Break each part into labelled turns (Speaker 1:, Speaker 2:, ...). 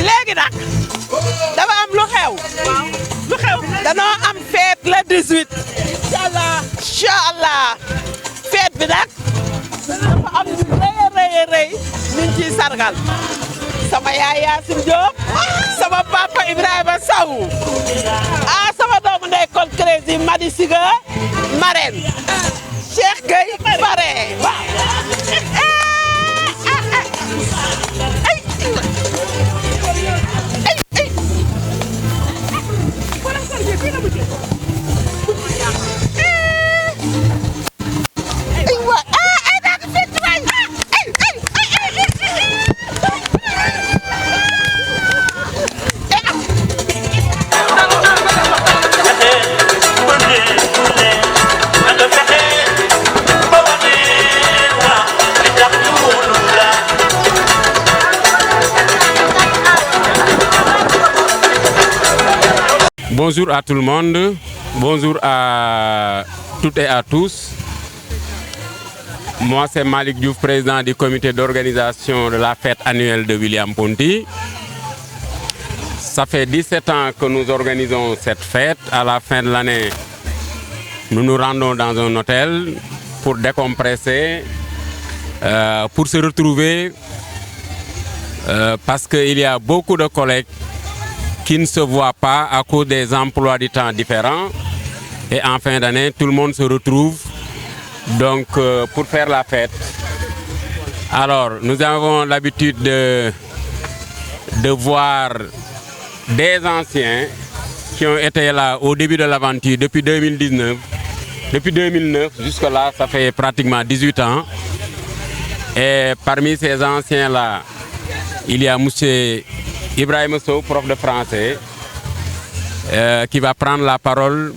Speaker 1: léegi nag dafa am lu xew danoo am fête le 18 incha allah fête bi nag dafa am lu rëy ñu ciy sargal sama yaay Yacine Diop sama papa Ibrahima Sow sama doomu ndey kon Crési Madi Siga marraine Cheikh Gueye pare
Speaker 2: Bonjour à tout le monde, bonjour à toutes et à tous. Moi c'est Malik Diouf, président du comité d'organisation de la fête annuelle de William Ponty. Ça fait 17 ans que nous organisons cette fête. À la fin de l'année, nous nous rendons dans un hôtel pour décompresser, pour se retrouver, parce qu'il y a beaucoup de collègues qui ne se voient pas à cause des emplois du temps différents. Et en fin d'année, tout le monde se retrouve donc, pour faire la fête. Alors, nous avons l'habitude de voir des anciens qui ont été là au début de l'aventure depuis 2019. Depuis 2009 jusque-là, ça fait pratiquement 18 ans. Et parmi ces anciens-là, il y a M. Ibrahima Sow, prof de français, qui va prendre la parole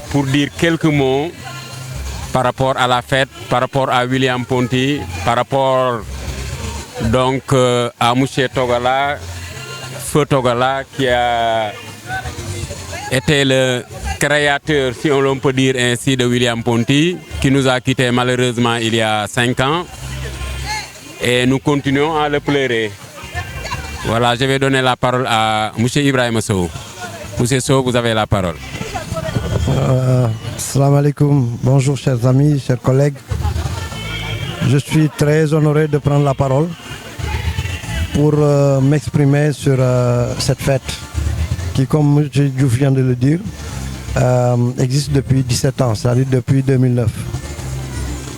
Speaker 2: pour dire quelques mots par rapport à la fête, par rapport à William Ponty, par rapport donc à M. Togala, Feu Togala, qui a été le créateur, si on peut dire ainsi, de William Ponty, qui nous a quittés malheureusement il y a 5 ans. Et nous continuons à le pleurer. Voilà, je vais donner la parole à M. Ibrahima Sow. M. Sow, vous avez la parole.
Speaker 3: Salam alaikum, bonjour chers amis, chers collègues. Je suis très honoré de prendre la parole pour m'exprimer sur cette fête qui, comme M. Diouf vient de le dire, existe depuis 17 ans, c'est-à-dire depuis 2009.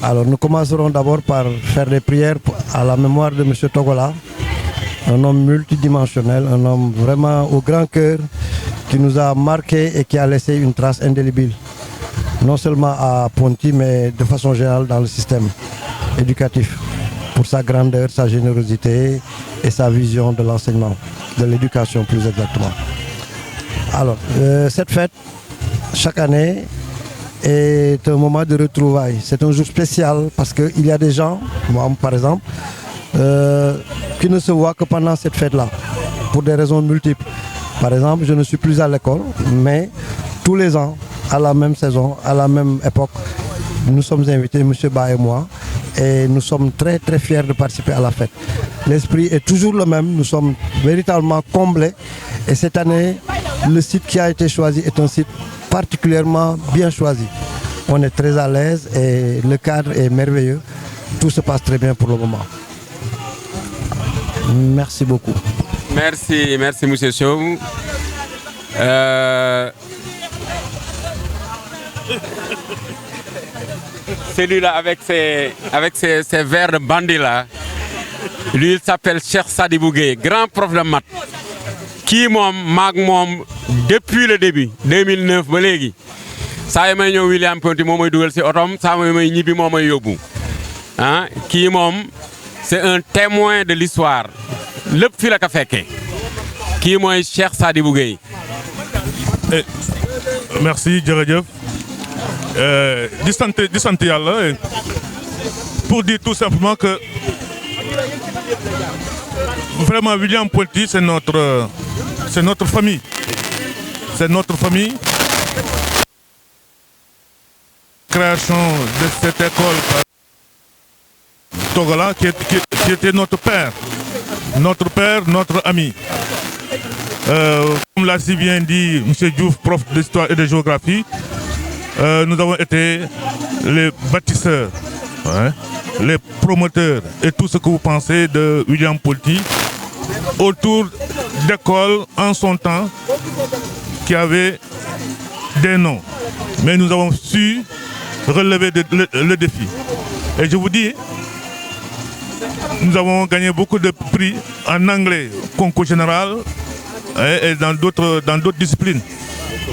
Speaker 3: Alors nous commencerons d'abord par faire des prières à la mémoire de M. Togola, un homme multidimensionnel, un homme vraiment au grand cœur qui nous a marqué et qui a laissé une trace indélébile, non seulement à Ponty, mais de façon générale dans le système éducatif, pour sa grandeur, sa générosité et sa vision de l'enseignement, de l'éducation plus exactement. Alors, cette fête, chaque année, est un moment de retrouvailles. C'est un jour spécial parce qu'il y a des gens, moi par exemple, qui ne se voient que pendant cette fête-là, pour des raisons multiples. Par exemple, je ne suis plus à l'école, mais tous les ans, à la même saison, à la même époque, nous sommes invités, M. Ba et moi, et nous sommes très très fiers de participer à la fête. L'esprit est toujours le même, nous sommes véritablement comblés, et cette année, le site qui a été choisi est un site particulièrement bien choisi. On est très à l'aise et le cadre est merveilleux. Tout se passe très bien pour le moment. Merci beaucoup.
Speaker 2: Merci, merci M. Sow. Celui-là avec ses verres de bandit là, lui il s'appelle Cheikh Sadibou Gueye, grand prof de maths. Qui mag mom depuis le début 2009 ba légui saa may ñëw William Ponty moo may dugal ci otom saa may ñibbi moo may yóbbu ah kii moom c'est un témoin de l'histoire lépp fi la ko fekkee kii mooy Cheikh Sadibou Gueye.
Speaker 4: Merci jërëjëf di sant yàlla pour dire tout simplement que vraiment William Ponty c'est notre famille. C'est notre famille. Création de cette école Togola qui était notre père, notre ami. Comme l'a si bien dit M. Diouf, prof d'histoire et de géographie, nous avons été les bâtisseurs, hein, les promoteurs et tout ce que vous pensez de William Ponty autour d'écoles en son temps qui avaient des noms. Mais nous avons su relever le défi. Et je vous dis, nous avons gagné beaucoup de prix en anglais, concours général, et dans d'autres disciplines.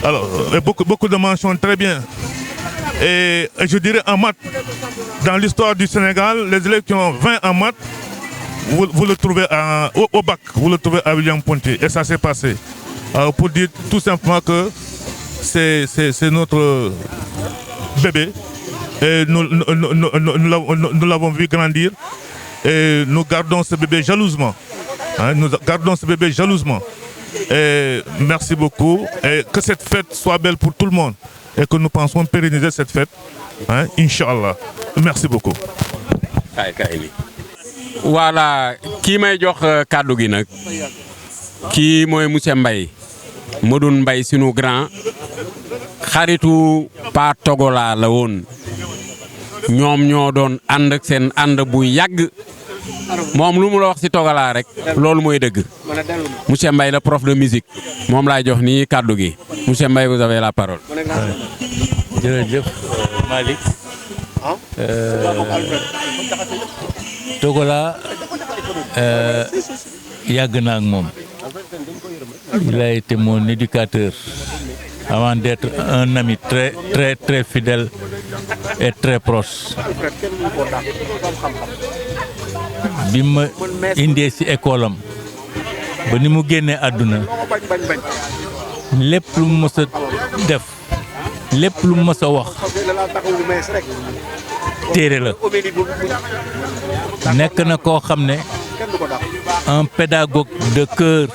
Speaker 4: Alors, et beaucoup de mentions très bien. Et je dirais en maths, dans l'histoire du Sénégal, les élèves qui ont 20 en maths, vous le trouvez au bac, vous le trouvez à William Ponty. Et ça s'est passé. Alors, pour dire tout simplement que c'est notre bébé. Et nous l'avons vu grandir. Et nous gardons ce bébé jalousement. Hein, nous gardons ce bébé jalousement. Et merci beaucoup. Et que cette fête soit belle pour tout le monde. Et que nous pensons pérenniser cette fête. Hein, Inch'Allah. Merci beaucoup.
Speaker 2: Voilà, kii may jox kàddu gi nag kii mooy monsieur Mbaye Modou Mbaye sunu grand xaritu Pa Togola la woon ñoom ñoo doon ànd ak seen ànd bu yàgg moom lu mu la wax ci Togola rek loolu mooy dëgg. Monsieur Mbaye la prof de musique moom laay jox nii kàddu gi monsieur Mbaye vous avez la parole.
Speaker 5: jërëjëf Malick Togola yàgg na ak moom il a été mon éducateur avant d'être un ami très fidèle et très proche. bi ma indee ci école am ba ni mu génnee àdduna lépp lu mu mës a def lépp lu mu mës a wax téere la nekk na koo xam ne un pédagogue de cœur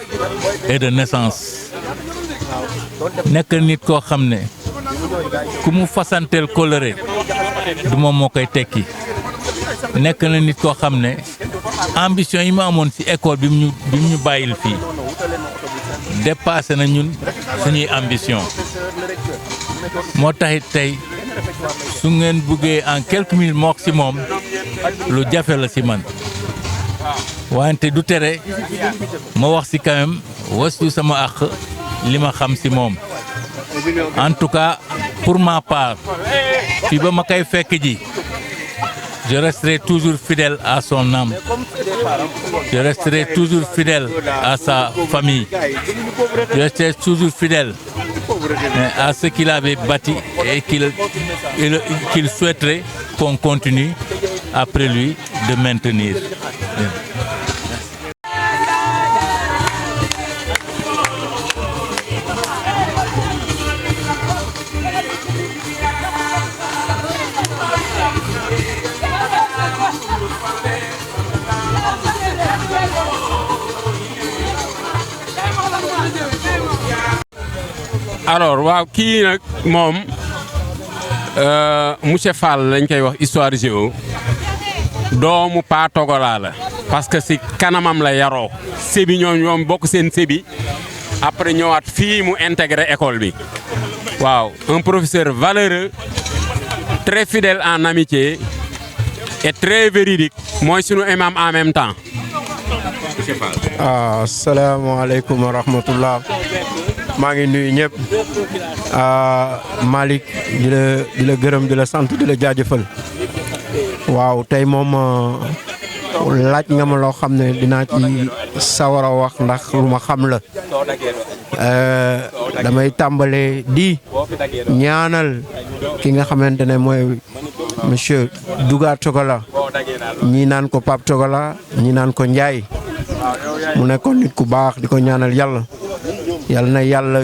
Speaker 5: et de naissance nekk nit koo xam ne ku mu fasanteel coloré du moom moo koy tekki nekk na nit koo xam ne ambition yi mu amoon ci école bi mu ñu bàyyil fii dépassé na ñun suñuy ambition moo taxit tey su ngeen buggee en quelques minutes moo wax ci moom lu jafe la ci man wante du tere ma wax ci quand même wasu sama àq li ma xam ci moom en tout cas pour ma part fii ba ma koy fekk ji je resterai toujours fidèle à son âme. Je resterai toujours fidèle à sa famille. Je resterai toujours fidèle à ce qu'il avait bâti et qu'il souhaiterait qu'on continue après lui de maintenir.
Speaker 2: alors waaw kii nag moom monsieur Fall lañ koy wax histoire géo doomu Pa Togola la parce que ci kanamam la yaroo sébi ñoom bokk seen sébi après ñëwaat fii mu intégré école bi waaw un professeur valeureux très fidèle en amitié et très véridique mooy sunu imam en même temps monsieur Fall.
Speaker 3: asalaamaaleykum wa rahmatullah maa ngi nuyu ñëpp Malick di la gërëm di la sant di la jaajëfal waaw tey moom laaj nga ma loo xam ne dinaa ci sawar a wax ndax lu ma xam la damay tàmbale di ñaanal ki nga xamante ne mooy
Speaker 6: monsieur Douga Togola ñii naan ko Pape Togola ñii naan ko Ndiaye mu nekkoon nit ku baax di ko ñaanal yàlla na yàlla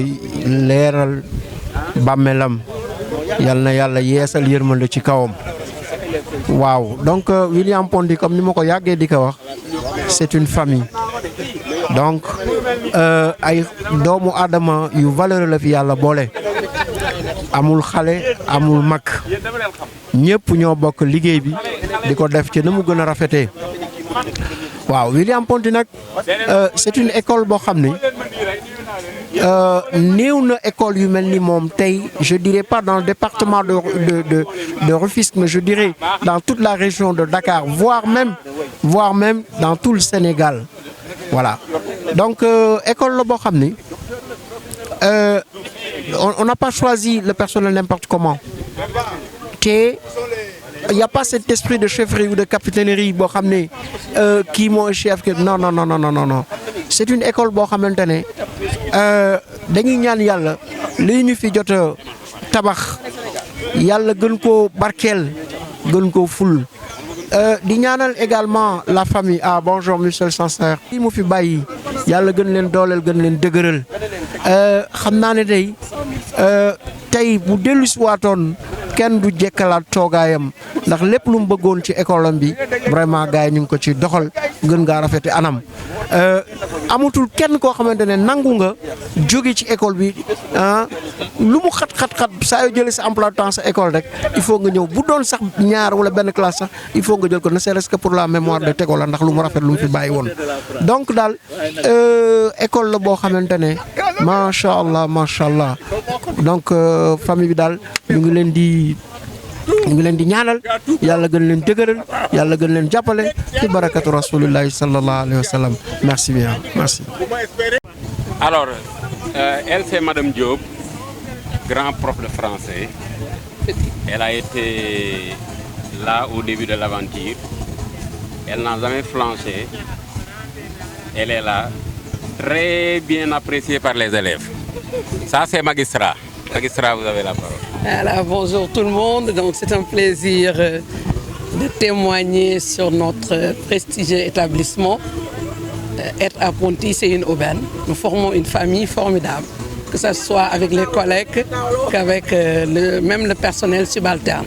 Speaker 6: leeral bàmmeelam yal na yàlla yeesal yërmande ci kawam waaw donc William Ponty comme ni ma ko yàggee di ko wax c'est une famille donc ay doomu aadama yu valeur la fi yàlla boole amul xale amul mag ñëpp ñoo bokk liggéey bi di ko def ci na mu gën a rafetee waaw William Ponty nag c'est une école boo xam ne néew na école yu mel ni moom tey je dirais pas dans le département de Rufisque mais je dirais dans toute la région de Dakar voire même dans tout le Sénégal voilà donc école la boo xam ni on n'a pas choisi le personnel n'importe comment te il y a pas cet esprit de chefferie ou de capitainerie boo xam ne kii mooy chef non c'est une école boo xamante ne dañuy ñaan yàlla lii ñu fi jot a tabax yàlla gën koo barkeel gën koo ful di ñaanal également la famille bonjour monsieur le censeur lii mu fi bàyyi yàlla gën leen dooleel gën leen dëgëral xam naa ne tey bu dellu si waatoon kenn du jekkalaat toogaayam ndax lépp lu mu bëggoon ci école am bi vraiment gars yi ñu ngi ko ci doxal gën ngaa rafete anam amatul kenn koo xamante ne nangu nga jóge ci école bi lu mu xat saa yoo jëlee sa emploi de temps sa école rek il faut nga ñëw bu doon sax ñaar wala benn classe sax il faut nga jël ko ne serait-ce que pour la mémoire de Tego la ndax lu mu rafet lu mu fi bàyyi woon donc daal école la boo xamante ne macha allah donc famille bi daal ñu ngi leen di ñaanal yàlla gën leen dëgëral yàlla gën leen jàppale ci barakatu rasulillahi sallallahu alayhi wa sallam merci bien merci.
Speaker 2: Alors elle c'est Madame Diop, grand prof de français. Elle a été là au début de l'aventure. Elle n'a jamais flanché. Elle est là, très bien appréciée par les élèves. Ça c'est Magistrat. Magistrat, vous avez la parole.
Speaker 7: Alors, bonjour tout le monde. Donc, c'est un plaisir de témoigner sur notre prestigieux établissement. Être à Ponty, c'est une aubaine. Nous formons une famille formidable, que ce soit avec les collègues qu'avec même le personnel subalterne.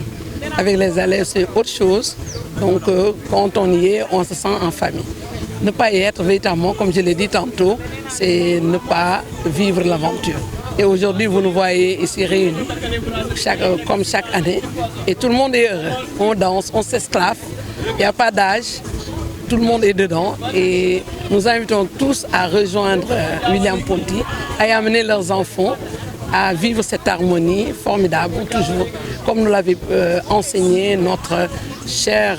Speaker 7: Avec les élèves, c'est autre chose. Donc, quand on y est, on se sent en famille. Ne pas y être véritablement, comme je l'ai dit tantôt, c'est ne pas vivre l'aventure. Et aujourd'hui, vous nous voyez ici réunis, comme chaque année. Et tout le monde est heureux. On danse, on s'esclave. Il n'y a pas d'âge. Tout le monde est dedans. Et nous invitons tous à rejoindre William Ponty, à y amener leurs enfants à vivre cette harmonie formidable, toujours, comme nous l'avait enseigné notre cher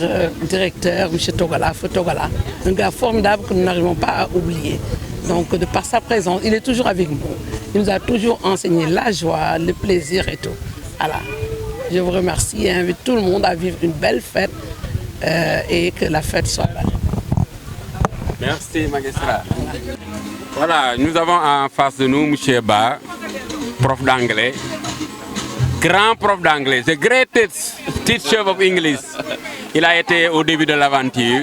Speaker 7: directeur, M. Togola, Feu Togola. Un gars formidable que nous n'arrivons pas à oublier. Donc, de par sa présence, il est toujours avec nous. Il nous a toujours enseigné la joie, le plaisir et tout. Voilà. Je vous remercie et invite tout le monde à vivre une belle fête et que la fête soit belle.
Speaker 2: Merci, magistrat. Voilà, nous avons en face de nous M. Ba, prof d'anglais. Grand prof d'anglais, the greatest teacher of English. Il a été au début de l'aventure.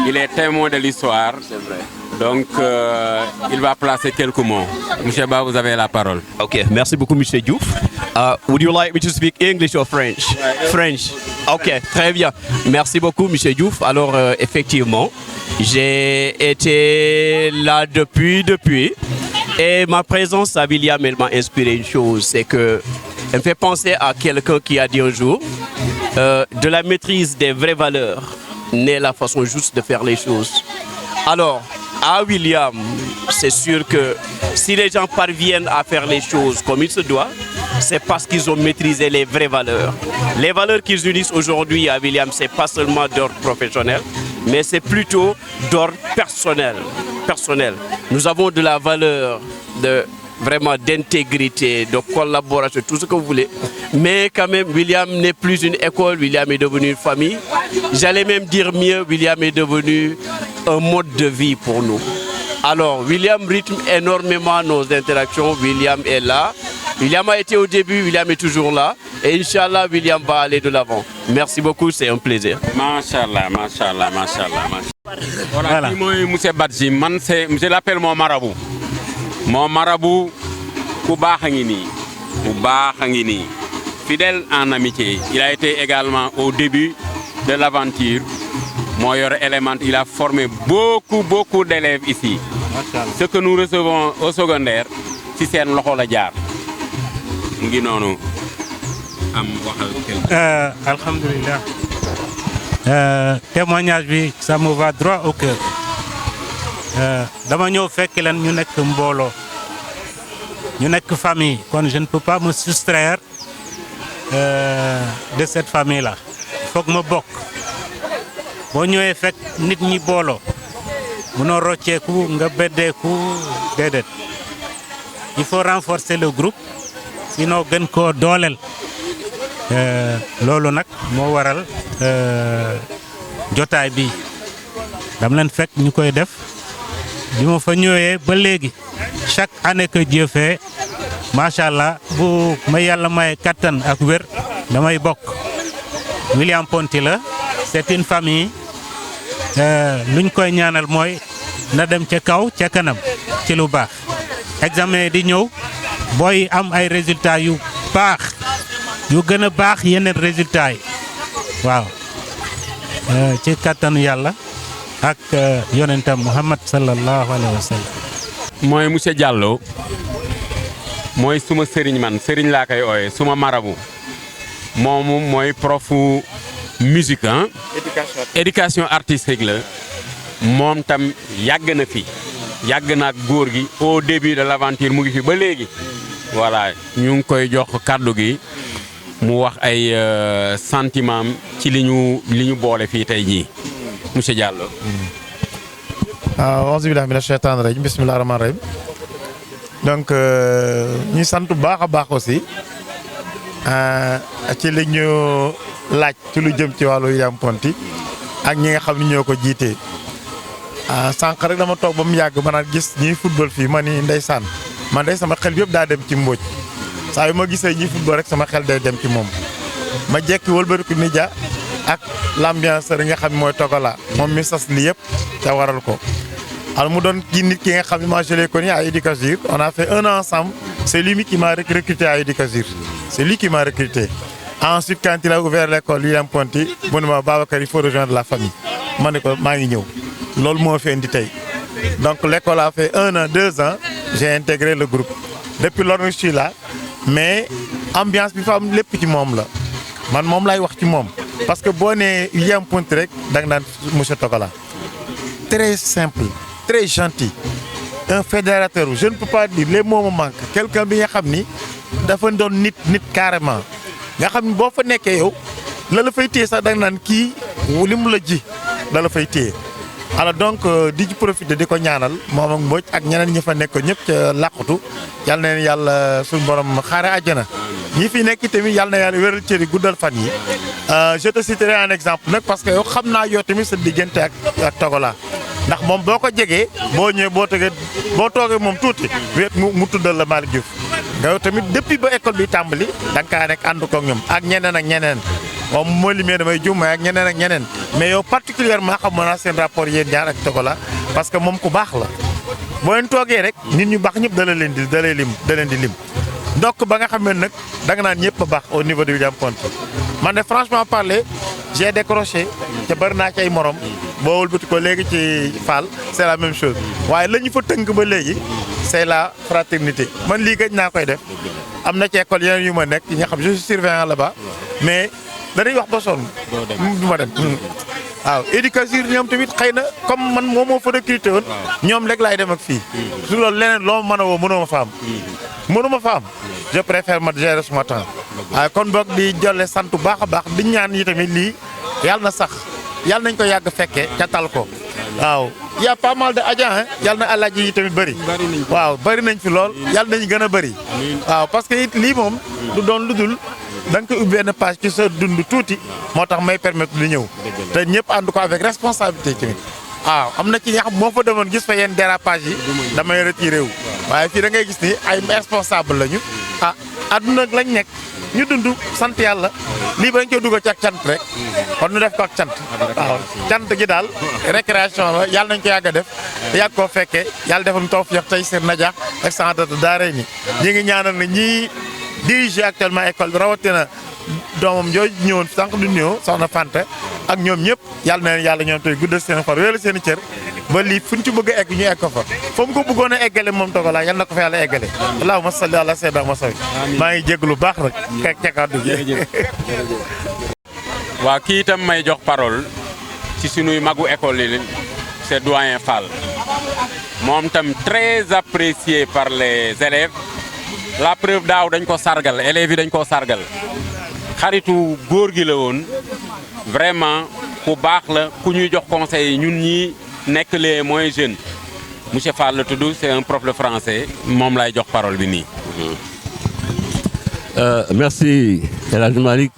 Speaker 2: Il est témoin de l'histoire. Donc, il va placer quelques mots. Monsieur Ba, vous avez la parole.
Speaker 8: Okay, merci beaucoup, Monsieur Diouf. Would you like me to speak English or French? French. Ok, très bien. Merci beaucoup, Monsieur Diouf. Alors, effectivement, j'ai été là depuis. Et ma présence à William, elle m'a inspiré une chose, c'est que elle me fait penser à quelqu'un qui a dit un jour, de la maîtrise des vraies valeurs naît la façon juste de faire les choses. Alors, à William, c'est sûr que si les gens parviennent à faire les choses comme il se doit, c'est parce qu'ils ont maîtrisé les vraies valeurs. Les valeurs qu'ils unissent aujourd'hui à William, c'est pas seulement d'ordre professionnel, mais c'est plutôt d'ordre personnel. Nous avons de la valeur vraiment d'intégrité, de collaboration, tout ce que vous voulez. Mais quand même, William n'est plus une école, William est devenu une famille. J'allais même dire mieux, William est devenu un mode de vie pour nous. Alors, William rythme énormément nos interactions. William est là William a été au début, William est toujours là. Et Inch'Allah, William va aller de l'avant. Merci beaucoup, c'est un plaisir.
Speaker 2: Machallah, machallah, machallah. Voilà, moi, monsieur Badji, je l'appelle mon marabout. Mon marabout, fidèle en amitié. Il a été également au début de l'aventure. Moyer élément, il a formé beaucoup d'élèves ici. Ce que nous recevons au secondaire, si c'est un loxo la jaar. Ngi nonu am waxal
Speaker 9: alhamdulillah. Témoignage bi ça me va droit au cœur. Dama ñëw fekk leen ñu nekk mbolo. Ñu nekk famille, kon je ne peux pas me soustraire de cette famille là. Il faut que ma bokk. Boo ñëwee fekk nit ñi booloo munoo rocceeku nga beddeeku déedéet il faut renforcer le groupe sinon gën koo dooleel loolu nag moo waral jotaay bi dam leen fekk ñu koy def bi ma fa ñëwee ba léegi chaque année que Dieu fait macha allah bu ma yàlla may kattan ak wér damay bokk. William Ponty la c'est une famille luñ koy ñaanal mooy na dem ca kaw ca kanam ci lu baax examen di ñëw booy am ay résultats yu baax yu gën a baax yeneen résultats yi waaw ci kattanu yàlla ak yonentam Muhammad sallallahu alayhi wa sallam.
Speaker 2: mooy monsieur Diallo mooy suma sëriñ man sëriñ laa koy ooyee suma marabu moomu mooy profu musique éducation artistique la moom tam yàgg na fi yàgg na ak góor gi au début de l'aventure mu ngi fi ba léegi voilà ñu ngi koy jox kàddu gi mu wax ay sentiment ci li ñu boole fii tey jii monsieur Diallo.
Speaker 10: auzu billahi mina shaytaani rajim bismillahi rahmaani rahim donc ñu sant bu baax a baax aussi ci li ñu laaj ci lu jëm ci wàllu William Ponty ak ñi nga xam ni ñoo ko jiitee sànq rek dama toog ba mu yàgg ma naan gis ñiy football fii ma ni ndeysaan man day sama xel yëpp daa dem ci Mbodj saa yu ma gisee ñiy football rek sama xel day dem ci moom ma jekki wëlbatiku Nidia ak l'ambianceur nga xam ne mooy Togola moom mi sas li yëpp te waral ko. alors mu doon kii nit ki nga xam ne moi je l'ai connu à Edukazur on a fait un an ensemble c'est lui qui m'a recruté à Edukazur c'est lui qui m'a recruté. Ensuite, quand il a ouvert l'école William Ponty, mu ne ma Babacar il faut rejoindre la famille ma ne ko maa ngi ñëw loolu moo fi indi tey donc l'école a fait 1 an 2 ans j'ai intégré le groupe depuis lors je suis là mais ambiance bi fa am lépp ci moom la man moom laay wax ci moom parce que boo nee William Ponty rek da nga naan monsieur Togola très simple très gentil un fédérateur je ne peux pas dire les mots me manquent quelqu'un bi nga xam ni dafa doon nit carrément nga xam ni boo fa nekkee yow la fay téye sax da nga naan kii li mu la ji la fay téye alors donc di ci profiter di ko ñaanal moom ak Mbodj ak ñeneen ñi fa nekk ñëpp ca làqatu yal na leen yàlla suñu borom xaare àjjana ñi fi nekk tamit yal na yàlla wéral cëri guddal fan yi je te citerai un exemple nag parce que yow xam naa yow tamit sa diggante ak Togola ndax moom boo ko jegee boo ñëwee boo toogee moom tuuti wéet mu tuddal la Malick Diouf nga yow tamit depuis ba école bi tàmbali da nga kaa nekk ànd koog ñoom ak ñeneen moom moo limee damay juum ak ñeneen mais yow particulièrement xamoon naa seen rapport yéen ñaar ak Togola parce que moom ku baax la boo leen toogee rek nit ñu baax ñëpp da leen di lim donc ba nga xam ne nag da nga naan ñëpp a baax au niveau de William Ponty man de franchement parler j'ai décroché te bari naa ci ay morom boo wëlbati ko léegi ci Fall c'est la même chose waaye la ñu fa tënk ba léegi c'est la fraternité man lii gëj naa koy def am na ci école yeneen yu ma nekk yi nga xam je suis surveillant là-bas mais dañuy wax ba sonn du ma dem waaw Edukazur ñoom tamit xëy na comme man moom moo fa recruté woon ñoom rek laay dem ak fii su loolu leneen loo mën a woo mënoo ma fa am je préfère ma gérer suma temps waaye kon boog di jolle sant bu baax a baax di ñaan yi tamit lii yàlla na sax yàlla nañ ko yàgg fekkee ca tal ko waaw y a pas mal de agents yàlla na alaaji yi tamit bëri waaw bëri nañ fi lool yàlla nañ gën a bëri waaw parce que it lii moom du doon lu dul da nga koy ubbi benn page ci sa dund tuuti moo tax may permettre di ñëw te ñëpp ànd ko avec responsabilité tamit waaw am na ci nga xam moo fa demoon gis fa yenn dérapage yi damay retiré wu waaye fii da ngay gis ni ay responsable lañu àdduna lañ nekk ñu dund sant yàlla lii ba ñu koy dugal ci ak cant rek kon ñu def ko ak cant waaw cant gi daal récréation la yàlla nañ ko yàgg a def yàgg koo fekkee yàlla defal ñu tawfiq tey seen najaax ak saadatu daaray ni ñi ngi ñaanal ne ñii dirige actuellement école bi rawatina doomam jooju ñëwoon sànq du ñëw soxna Fanta ak ñoom ñëpp yàlla na leen yàlla ñoom tey guddal seen far wéeru seen i cër ba lii fu ñu ci bëgg a egg ñu egg ko fa fa mu ko bëggoon a eggale moom Togola yal na ko fa yàlla eggale allahumma salli ala sayyidina Muhammad maa ngi jéglu baax nag ca kàddu gi
Speaker 2: waaw kii itam may jox parole ci sunuy magu école yi c'est doyen Fall moom tam très apprécié par les élèves la preuve daaw dañ ko sargal élèves yi dañ koo sargal xaritu góor gi la woon vraiment ku baax la ku ñuy jox conseil ñun ñi nekk les moins jeunes monsieur Fall la tudd c'est un prof de français moom lay jox parole bi nii.
Speaker 11: Merci El Hadj Malick.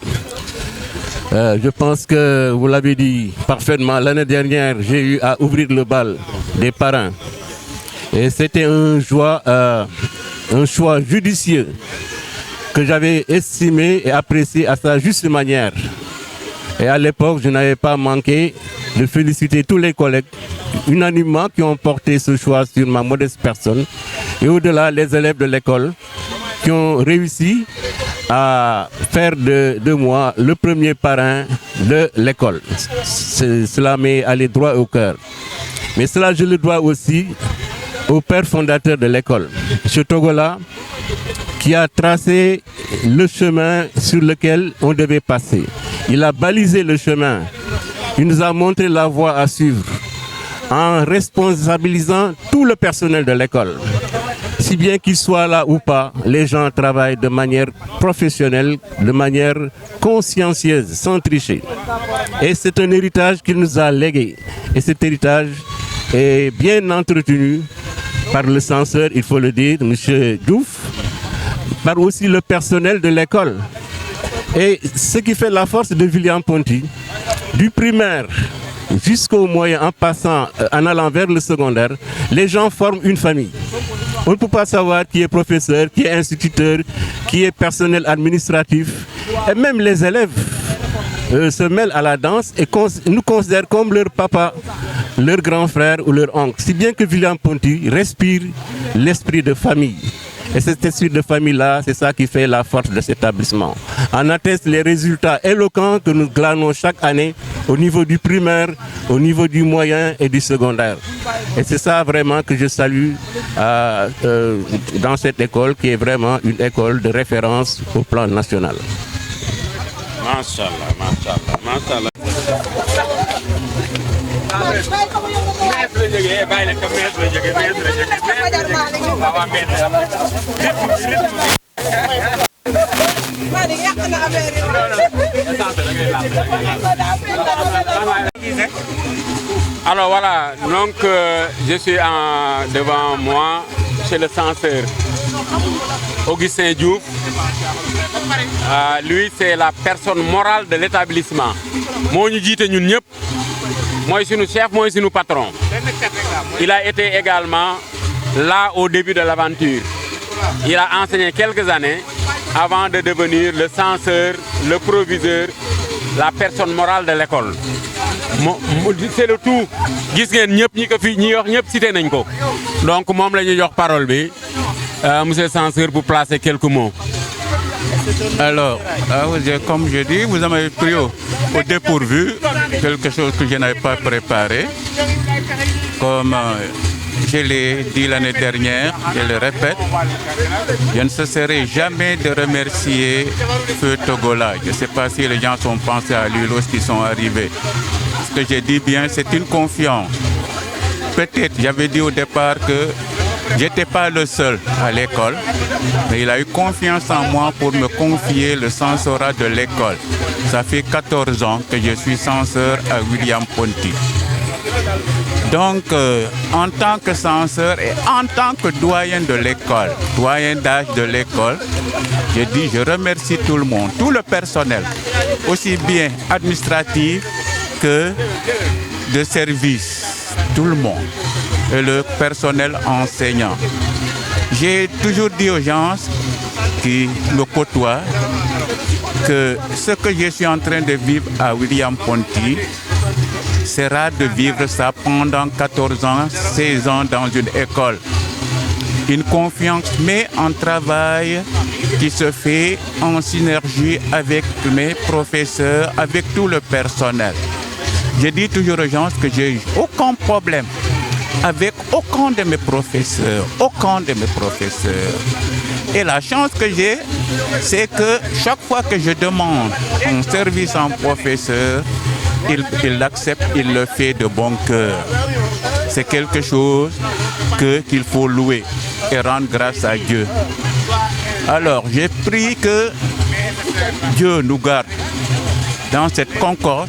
Speaker 11: Je pense que vous l'avez dit parfaitement. L'année dernière, j'ai eu à ouvrir le bal des parrains. Et c'était un choix judicieux que j'avais estimé et apprécié à sa juste manière. Et à l'époque, je n'avais pas manqué de féliciter tous les collègues unanimement qui ont porté ce choix sur ma modeste personne. Et au-delà, les élèves de l'école qui ont réussi à faire de moi le premier parrain de l'école. Cela m'est allé droit au cœur. Mais cela, je le dois aussi au père fondateur de l'école, M. Togola, qui a tracé le chemin sur lequel on devait passer. Il a balisé le chemin. Il nous a montré la voie à suivre en responsabilisant tout le personnel de l'école. Si bien qu'il soit là ou pas, les gens travaillent de manière professionnelle, de manière consciencieuse, sans tricher. Et c'est un héritage qu'il nous a légué. Et cet héritage est bien entretenu par le censeur, il faut le dire, M. Diouf, par aussi le personnel de l'école. Et ce qui fait la force de William-Ponty, du primaire jusqu'au moyen, en allant vers le secondaire, les gens forment une famille. On ne peut pas savoir qui est professeur, qui est instituteur, qui est personnel administratif. Et même les élèves se mêlent à la danse et nous considèrent comme leur papa, leur grand frère ou leur oncle. Si bien que William-Ponty respire l'esprit de famille. Et cet esprit de famille-là, c'est ça qui fait la force de cet établissement. En attestent les résultats éloquents que nous glanons chaque année au niveau du primaire, au niveau du moyen et du secondaire. Et c'est ça vraiment que je salue dans cette école qui est vraiment une école de référence au plan national.
Speaker 2: Machallah, machallah, machallah. Alors voilà, donc je suis devant moi chez le censeur Augustin Diouf. Lui, c'est la personne morale de l'établissement. Moi, nous disons ñun ñëpp. Moi, je suis notre chef, moi, je suis notre patron. Il a été également là au début de l'aventure. Il a enseigné quelques années avant de devenir le censeur, le proviseur, la personne morale de l'école. C'est le tout. Gis ngeen ñëpp ñi ko fi ñi wax ñëpp cité nañ ko. Donc moom la ñuy jox parole bi monsieur le censeur pour placer quelques mots.
Speaker 5: Alors, comme je dis, vous avez pris au dépourvu quelque chose que je n'avais pas préparé. Comme je l'ai dit l'année dernière, je le répète, je ne cesserai jamais de remercier Feu Togola. Je ne sais pas si les gens sont pensés à lui lorsqu'ils sont arrivés. Ce que j'ai dit bien, c'est une confiance. Peut-être, j'avais dit au départ que je n'étais pas le seul à l'école, mais il a eu confiance en moi pour me confier le censorat de l'école. Ça fait 14 ans que je suis censeur à William-Ponty. Donc, en tant que censeur et en tant que doyen de l'école, doyen d'âge de l'école, je remercie tout le monde, tout le personnel, aussi bien administratif que de service, tout le monde, et le personnel enseignant. J'ai toujours dit aux gens, qui me côtoient que ce que je suis en train de vivre à William Ponty sera de vivre ça pendant 14 ans, 16 ans dans une école. Une confiance, mais un travail qui se fait en synergie avec mes professeurs, avec tout le personnel. Je dis toujours aux gens que j'ai eu aucun problème avec aucun de mes professeurs, Et la chance que j'ai, c'est que chaque fois que je demande un service à un professeur, il l'accepte, il le fait de bon cœur. C'est quelque chose qu'il faut louer et rendre grâce à Dieu. Alors, j'ai prié que Dieu nous garde dans cette concorde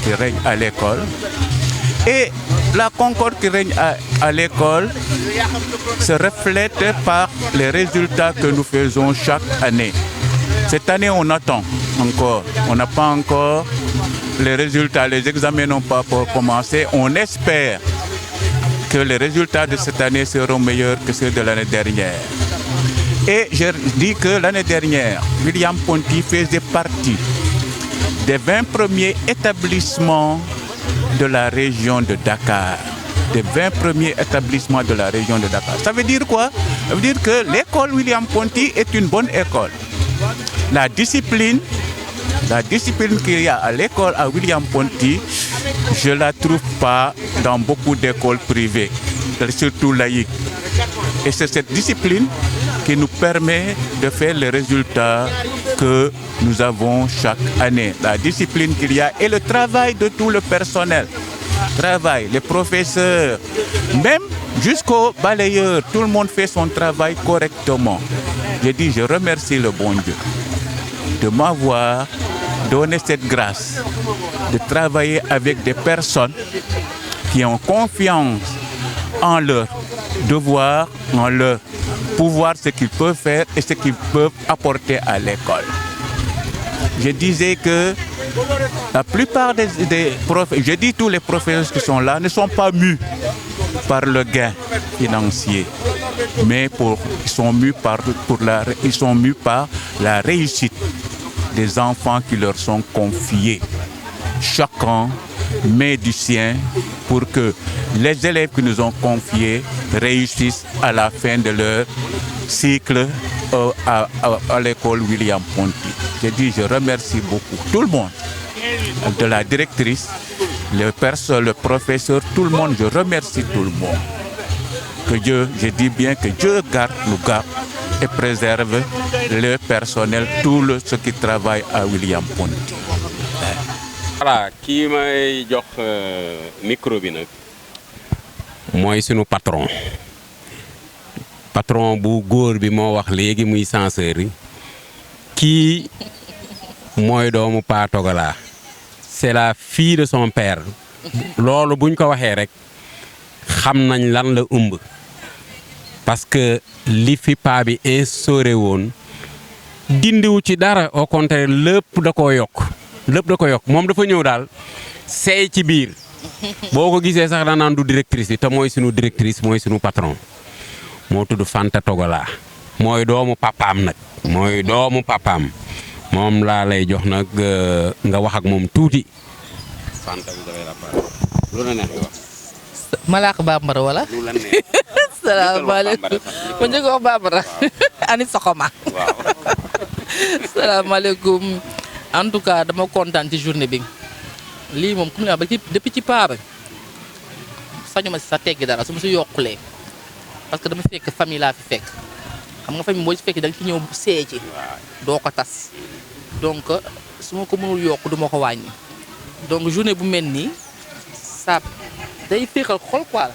Speaker 5: qui règne à l'école. Et la concorde qui règne à l'école se reflète par les résultats que nous faisons chaque année. Cette année, on attend encore. On n'a pas encore les résultats. Les examens n'ont pas commencé. On espère que les résultats de cette année seront meilleurs que ceux de l'année dernière. Et je dis que l'année dernière, William Ponty faisait partie des 20 premiers établissements de la région de Dakar. Des 20 premiers établissements de la région de Dakar. Ça veut dire quoi? Ça veut dire que l'école William Ponty est une bonne école. La discipline qu'il y a à l'école à William Ponty, je ne la trouve pas dans beaucoup d'écoles privées, surtout laïques. Et c'est cette discipline qui nous permet de faire les résultats que nous avons chaque année. La discipline qu'il y a et le travail de tout le personnel. Les professeurs, même jusqu'aux balayeurs, tout le monde fait son travail correctement. Je remercie le bon Dieu de m'avoir donné cette grâce de travailler avec des personnes qui ont confiance en leur devoir, en leur pouvoir, ce qu'ils peuvent faire et ce qu'ils peuvent apporter à l'école. Je disais que la plupart des professeurs, je dis tous les professeurs qui sont là, ne sont pas mus par le gain financier, mais ils sont mus par la réussite des enfants qui leur sont confiés. Chacun met du sien pour que les élèves qui nous ont confiés réussissent à la fin de leur cycle à l'école William Ponty. Je remercie beaucoup tout le monde, de la directrice, le professeur, tout le monde, je remercie tout le monde. Je dis bien que Dieu nous garde et préserve le personnel, tout ceux qui travaillent à William Ponty.
Speaker 2: Voilà, qui may jox micro bi nag mooy sunu patron bu góor bi moo wax léegi muy censeur yi kii mooy doomu Pa Togala, c'est la fille de son père. loolu buñ ko waxee rek xam nañ lan la ëmb parce que li fi paa bi instauré woon dindiwu ci dara, au contraire lépp da koo yokk. Moom dafa ñëw daal seey ci biir boo ko gisee sax danaan du directrice bi te mooy sunu directrice, mooy sunu patron, moo tudd Fanta Togala, mooy doomu papaam nag, moom laa lay jox nag nga wax ak moom tuuti. Fanta, vous avez la parole. lu la neex wax.
Speaker 12: Malaaka Bambara wala.
Speaker 2: lu la neex.
Speaker 12: salaamaaleykum ma njëkk wax Bambara. ani Sokoma.
Speaker 2: waaw.
Speaker 12: salaamaaleykum. En tout cas dama kontaan ci journée bi lii moom comme ni depuis ci paaba sañu ma si sa teggi dara su ma si yokkulee parce que dama fekk famille laa fi fekk xam nga famille boo ci fekk da nga ci ñëw see ci doo ko tas donc su ma ko mënul yokk du ma ko wàññi donc journée bu mel nii ça day féexal xol quoi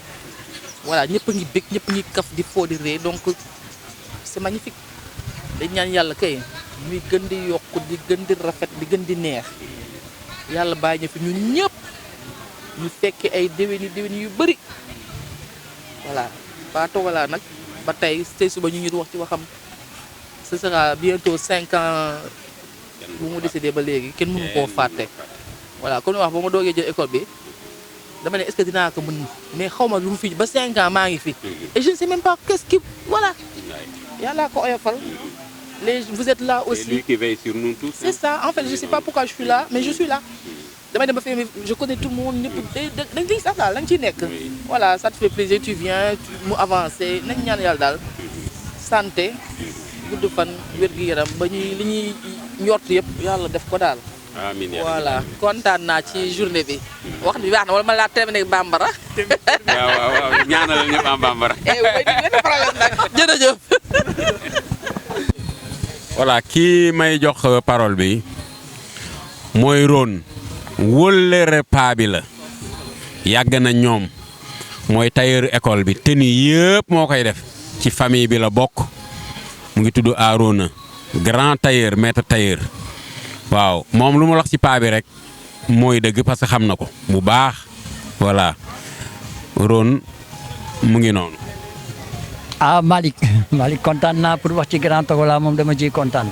Speaker 12: voilà ñëpp a ngi bég ñëpp a ngi kaf di foo di ree donc c'est magnifique dañ ñaan yàlla kay muy gën di yokk di gën di rafet di gën di neex yàlla bàyyi ñu fi ñun ñëpp ñu fekkee ay déwéni yu bëri voilà Pa Togala nag ba tey suba ñu ngi wax ci waxam ce sera bientôt 5 ans bu mu décédé ba léegi kenn mënu koo fàtte voilà comme ni wax ba ma doogee jël école bi dama ne est-ce que dinaa ko mën mais xaw ma lu mu fi ba 5 ans maa ngi fi et je ne sais même pas qu'est-ce qui voilà yàllaa ko oyofal Vous êtes là aussi.
Speaker 2: C'est lui qui veille sur nous tous.
Speaker 12: C'est ça. En fait, je ne sais pas pourquoi je suis là, mais je suis là. Je connais tout le monde. Voilà, ça te fait plaisir, tu viens, tu avances. Santé, gudd fan, wér-gu-yaram ba ñuy li ñuy ñort yëpp yàlla def ko daal.
Speaker 2: amiin
Speaker 12: voilà kontaan naa ci journée bi. wax bi baax na wala ma laa terminé ak bambara.
Speaker 2: waaw ñaanal ñëpp am bambara.
Speaker 12: jërëjëf.
Speaker 2: voilà kii may jox parole bi mooy Ron wóllëre paa bi la yàgg na ñoom mooy tailleur école bi tenue yëpp moo koy def ci famille bi la bokk mu ngi tudd Arona grand tailleur maître tailleur waaw moom lu ma wax ci paa bi rek mooy dëgg parce que xam na ko bu baax voilà Ron mu ngi noonu.
Speaker 13: ah Malick kontaan naa pour wax ci grand Togola moom dama ciy kontaan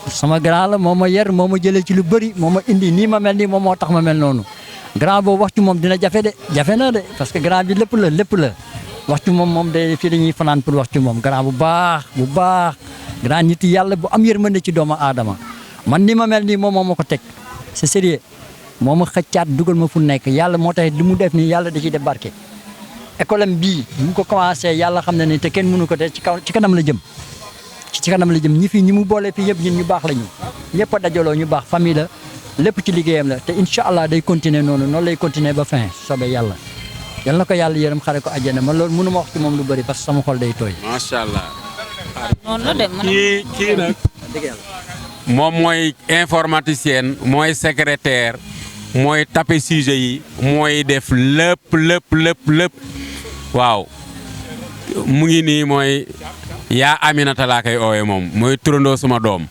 Speaker 13: sama grand la moo ma yar moo ma jëlee ci lu bëri moo ma indi nii ma mel nii moom moo tax ma mel noonu grand boobu wax ci moom dina jafe na de parce que grand bi lépp la wax ci moom de fii dañuy fanaan pour wax ci moom grand bu baax grand nit yàlla bu am yërmande ci doomu aadama man ni ma mel nii moom moo ma ko teg c'est sérieux moo ma xëccaat dugal ma fu nekk yàlla moo tax li mu def nii yàlla da ciy def barke. école am bii bu mu ko commencé yàlla xam na ni te kenn mënu ko te ci kanam la jëm ñi mu boole fii yëpp ñun ñu baax la ñu ñëpp a dajaloo ñu baax famille la lépp ci liggéeyam la te incha allah day continuer noonu lay continuer ba fin soobee yàlla yal na ko yàlla yërëm xare ko àjjana man loolu mënu ma wax ci moom lu bëri parce que sama xol day tooy.
Speaker 2: macha allah.
Speaker 14: noonu la dem
Speaker 2: kii nag moom mooy informaticienne mooy secrétaire mooy tapé sujet yi mooy def lépp waaw mu ngi nii mooy yaa Aminata laa koy oowee moom mooy turandoo suma doom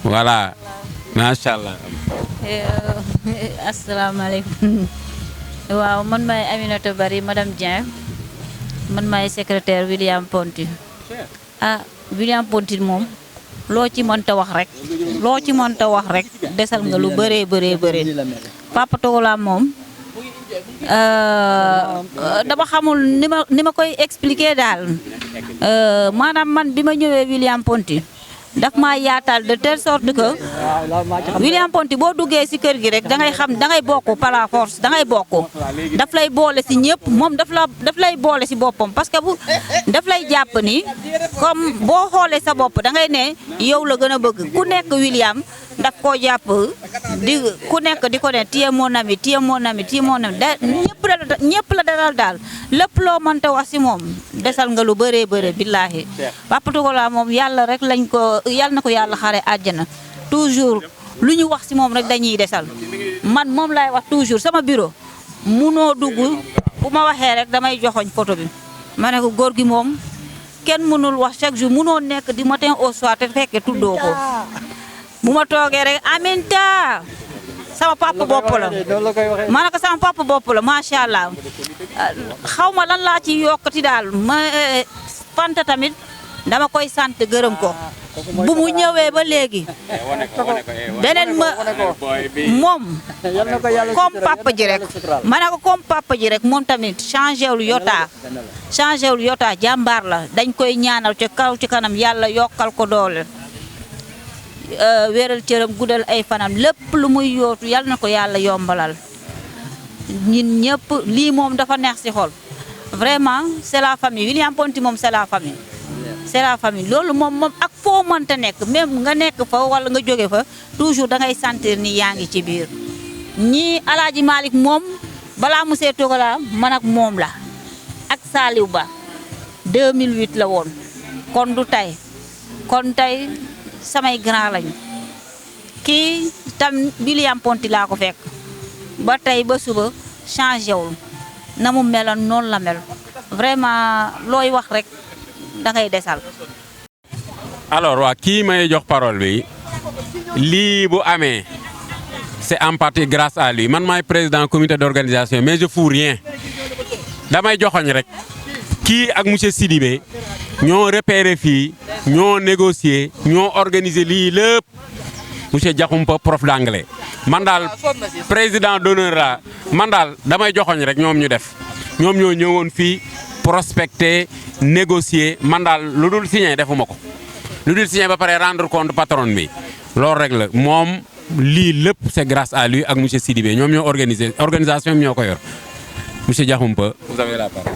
Speaker 2: voilà macha allah.
Speaker 14: asalaamaaleykum waaw man maay Aminata Bari madame Dieng man maay secrétaire William Ponty William Ponty moom loo ci mënta wax rek desal nga lu bëree Papa Togola moom dama xamul ni ma koy expliquer daal maanaam man bi ma ñëwee William Ponty daf maa yaatal de telle sorte que William Ponty boo duggee ci kër gi rek da ngay bokk par la force da ngay bokk daf lay boole ci ñëpp moom daf lay boole ci boppam parce que daf lay jàpp ni comme boo xoolee sa bopp da ngay ne yow la gën a bëgg ku nekk William daf koo jàpp ku nekk di ko ne téye mon ami ñëpp la dalal daal lépp loo mënta wax ci moom desal nga lu bëree billaahi Papa Togola moom yàlla rek yàlla na ko yàlla xare àjjana toujours lu ñu wax ci moom rek dañuy desal man moom laay wax toujours sama bureau munoo dugg bu ma waxee rek damay joxoñ photo bi ma ne ko góor gi moom kenn mënul wax chaque jour munoo nekk du matin au soir te fekke tuddoo ko bu ma toogee rek Aminta sama papa bopp la ma ne ko sama papa bopp la macha allah xaw ma lan laa ci yokkati daal Fanta tamit dama koy sant gërëm ko bu mu ñëwee ba léegi beneen moom comme papa ji rek ma ne ko comme papa ji rek moom tamit changé wul yota jàmbaar la dañ koy ñaanal ca kaw ci kanam yàlla yokkal ko doole wéeral cëram guddal ay fanam lépp lu muy yootu yàlla na ko yàlla yombalal ñun ñëpp lii moom dafa neex ci xol vraiment c'est la famille William Ponty moom c'est la famille loolu moom ak foo mënta nekk même nga nekk fa wala nga jóge fa toujours da ngay sentir ni yaa ngi ci biir ñii Alaaji Malick moom balaa monsieur Togola man ak moom la ak Saliou Ba 2008 la woon kon tey samay grand lañu kii tam William Ponty laa ko fekk ba tey ba suba changé wul na mu meloon noonu la mel vraiment looy wax rek da ngay desal.
Speaker 2: alors waa kii may jox parole bi lii bu amee c'est en partie grâce à lui man maay président comité d'organisation mais je fous rien damay joxoñ rek kii ak monsieur Sidibé ñoo repéré fii ñoo négocié ñoo organisé lii lépp monsieur Diakhoumpa prof d'anglais man daal président d'honneur la man daal damay joxoñ rek ñoom ñu def ñoom ñoo ñëwoon fii prospecter négocier man daal lu dul signé defuma ko lu dul signé ba pare rendre compte patron bi loolu rek la moom lii lépp c'est grâce à lui ak monsieur Sidibé ñoom ñoo organisation ñoo ko yor monsieur Diakhoumpa vous avez la parole.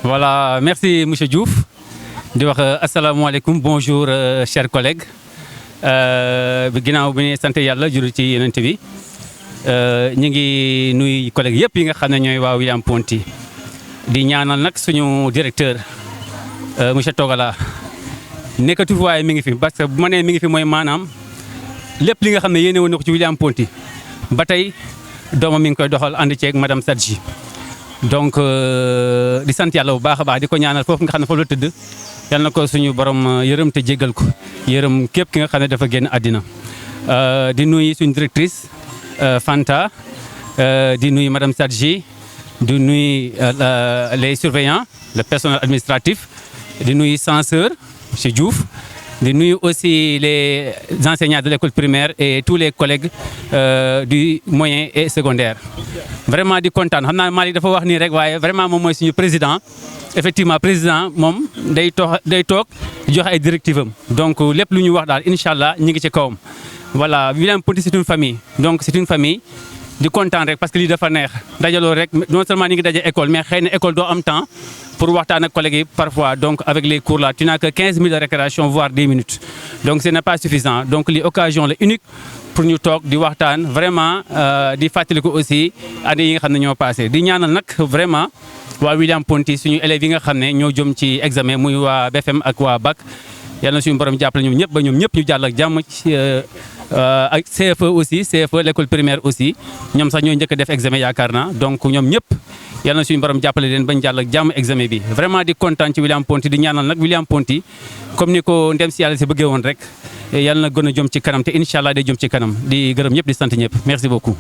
Speaker 15: Voilà, merci monsieur Diouf di wax asalaamaaleykum bonjour chers collègues ginnaaw bi ñu sant yàlla juru ci yeneen bi ñu ngi nuy collègues yëpp yi nga xam ne ñooy waa William Ponty di ñaanal nag suñu directeur monsieur Togala nekkatu fi waaye mi ngi fi parce que bu ma nee mi ngi fi mooy maanaam lépp li nga xam ne yéene woon na ko ci William Ponty ba tey doomam mi ngi koy doxal ànd ceeg madame Sadji donc di sant yàlla bu baax a baax di ko ñaanal foofu nga xam ne foofu la tëdd yal na ko suñu borom yërëm te jéggal ko yërëm képp ki nga xam ne dafa génn àddina di nuyu suñu directrice Fanta di nuyu madame Sadji di nuyu les surveillants le personnel administratif di nuyu censeur monsieur Diouf di nuyu aussi les enseignants de l'école primaire et tous les collègues du moyen et secondaire vraiment di kontaan xam naa Malick dafa wax nii rek waaye vraiment moom mooy suñu président effectivement président moom day toog joxe ay directives am donc lépp lu ñu wax daal incha allah ñu ngi ci kawam voilà William Ponty c'est une famille donc c'est une famille di kontaan rek parce que lii dafa neex dajaloo rek non seulement ñu ngi daje école mais xëy na école doo am temps pour waxtaan ak collègues yi parfois donc avec les cours là tu n'as que 15 minutes de récréation voire 10 minutes donc ce n'est pas suffisant donc lii occasion la unique pour ñu toog di waxtaan vraiment di fàttaliku aussi année yi nga xam ne ñoo passé di ñaanal nag vraiment waa William Ponty suñu élèves yi nga xam ne ñoo jëm ci examen muy waa BFM ak waa BAC yal na suñu borom jàppale ñoom ñëpp ba ñoom ñëpp ñu jàll ak jàmm ak CFE aussi CFE l'école primaire aussi ñoom sax ñoo njëkk a def examen yaakaar naa donc ñoom ñëpp yal na suñu borom jàppale leen bañ jàll ak jàmm examen bi vraiment di kontaan ci William Ponty di ñaanal nag William Ponty comme ni ko ndem si yàlla si bëggee woon rek yal na gën a jëm ci kanam te incha allah day jëm ci kanam di gërëm ñëpp di sant ñëpp merci beaucoup.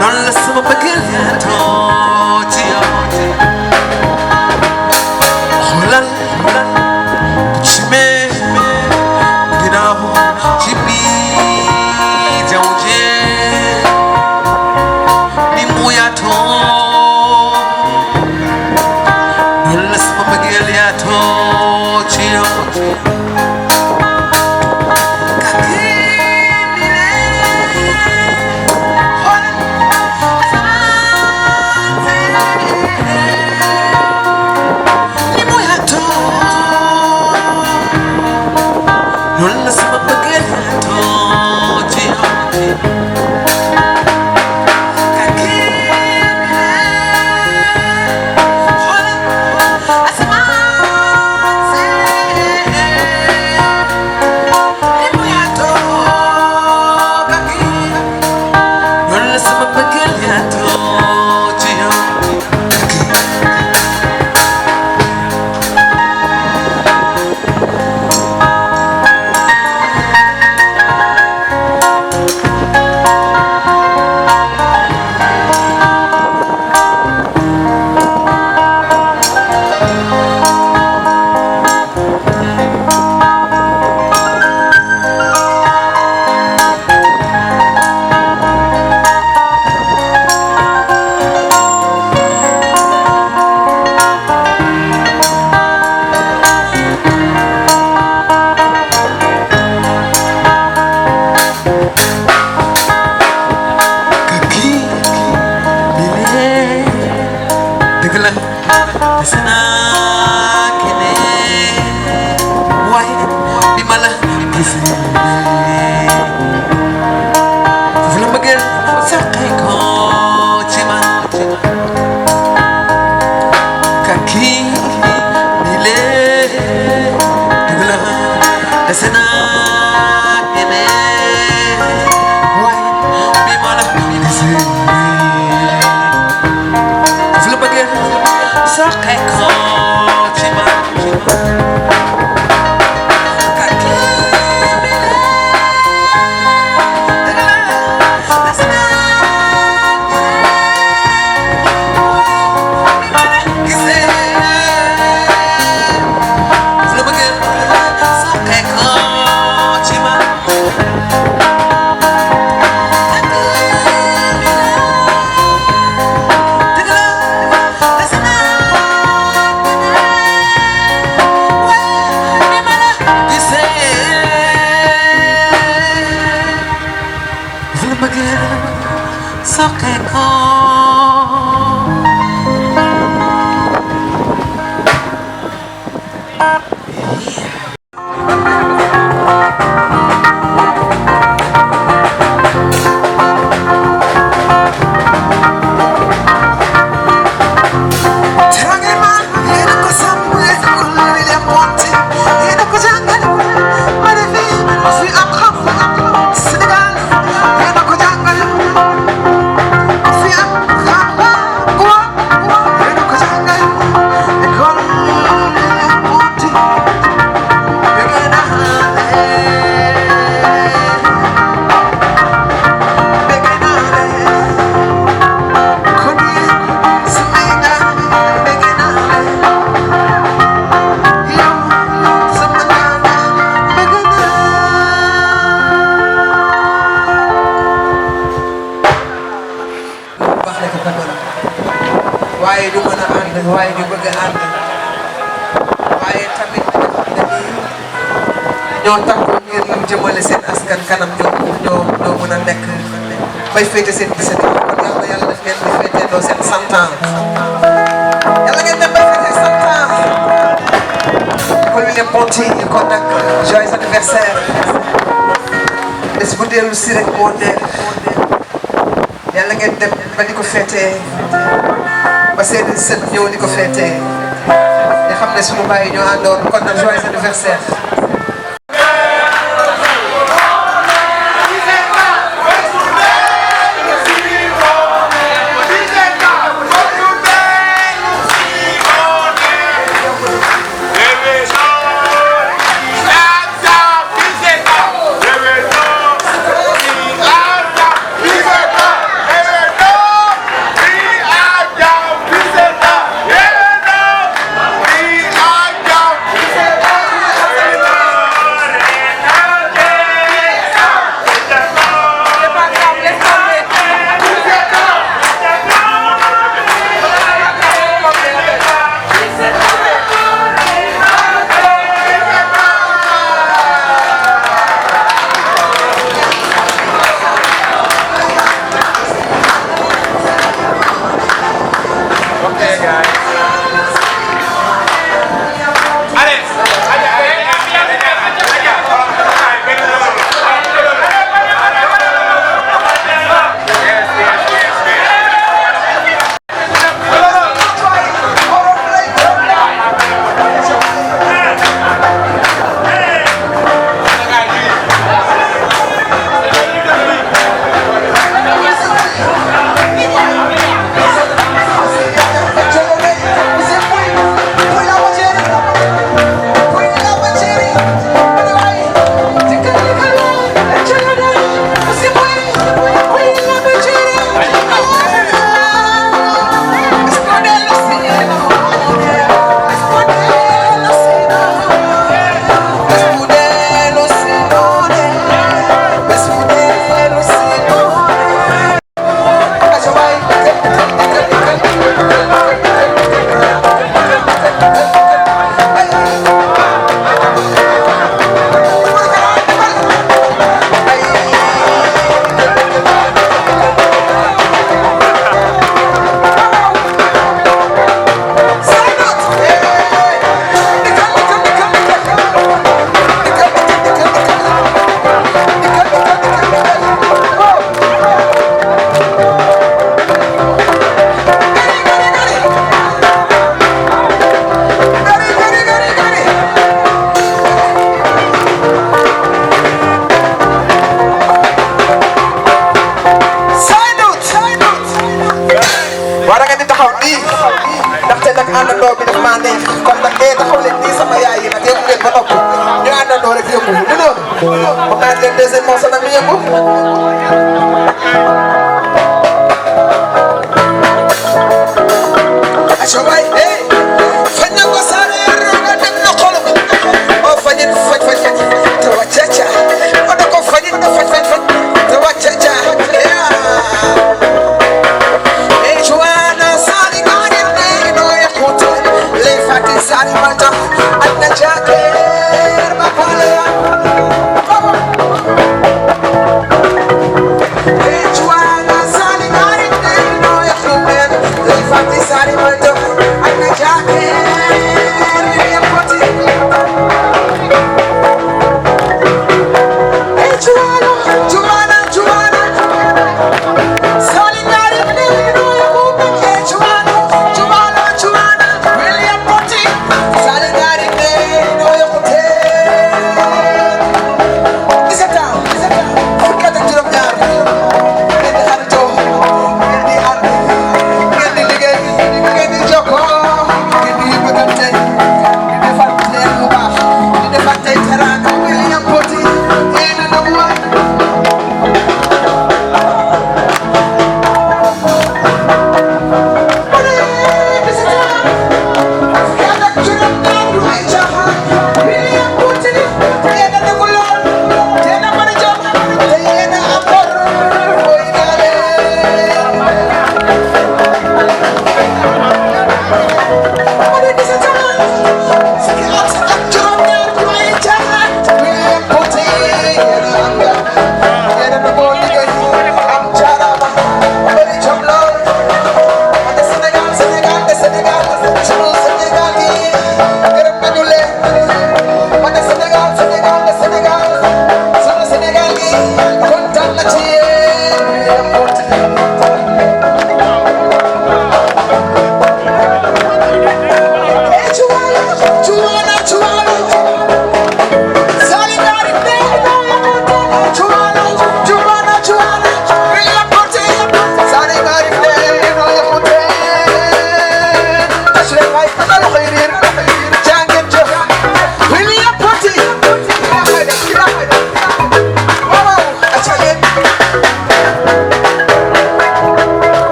Speaker 16: Non la sama bëggeel yaa too ci yow rek ko mën waaye ñu mën a ànd waaye ñu bëgg a ànd waaye tamit ñoo takkoo ngir ñu jëmale seen askan kanam ñoo mën a nekk bay féete seen 17 ans kon yàlla def ngeen di féeteendoo seen 100 ans yàlla ngeen dem bay féete 100 ans kon William Ponty kon nag joyeux anniversaire bés bu dellu si rek moo neex yàlla ngeen dem ba di ko féetee ba seen sët ñëw di ko féetee nga xam ne suñu bàyyi ñoo àndoon kon nag joyeux anniversaire. àndandoo bi daf maa neex kon nag taxaw leen nii sama yaay yi nag yëngu leen ba noppi ñu àndandoo rek yëngu du noonu. xam naa leen deuxième morceau nag ñu yëngu.